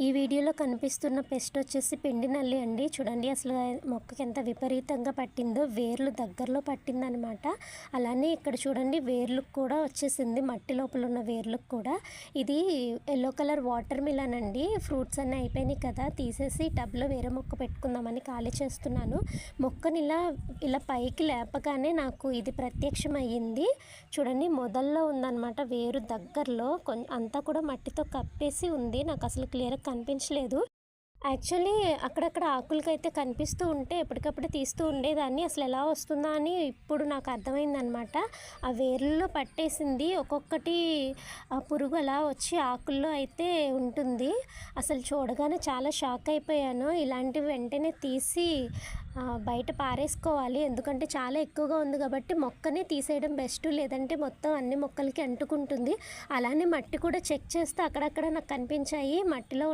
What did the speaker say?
ఈ వీడియోలో కనిపిస్తున్న పెస్ట్ వచ్చేసి పిండి నల్లి అండి. చూడండి అసలు మొక్కకి ఎంత విపరీతంగా పట్టిందో, వేర్లు దగ్గరలో పట్టిందనమాట. అలానే ఇక్కడ చూడండి వేర్లకు కూడా వచ్చేసింది, మట్టి లోపల ఉన్న వేర్లకు కూడా. ఇది ఎల్లో కలర్ వాటర్ మిలన్ అండి. ఫ్రూట్స్ అన్నీ అయిపోయినాయి కదా, తీసేసి టబ్లో వేరే మొక్క పెట్టుకుందామని ఖాళీ చేస్తున్నాను. మొక్కని ఇలా పైకి లేపగానే నాకు ఇది ప్రత్యక్షం అయ్యింది. చూడండి మొదల్లో ఉందన్నమాట, వేరు దగ్గరలో అంతా కూడా మట్టితో కప్పేసి ఉంది. నాకు అసలు క్లియర్గా కనిపించలేదు. యాక్చువల్లీ అక్కడక్కడ ఆకులకైతే కనిపిస్తూ ఉంటే ఎప్పటికప్పుడు తీస్తూ ఉండేదాన్ని. అసలు ఎలా వస్తుందా అని ఇప్పుడు నాకు అర్థమైందనమాట. ఆ వేర్లలో పట్టేసింది. ఒక్కొక్కటి ఆ పురుగు అలా వచ్చి ఆకుల్లో అయితే ఉంటుంది. అసలు చూడగానే చాలా షాక్ అయిపోయాను. ఇలాంటివి వెంటనే తీసి బయట పారేసుకోవాలి. ఎందుకంటే చాలా ఎక్కువగా ఉంది కాబట్టి మొక్కనే తీసేయడం బెస్ట్. లేదంటే మొత్తం అన్ని మొక్కలకి అంటుకుంటుంది. అలానే మట్టి కూడా చెక్ చేస్తే అక్కడక్కడ నాకు కనిపించాయి. మట్టిలో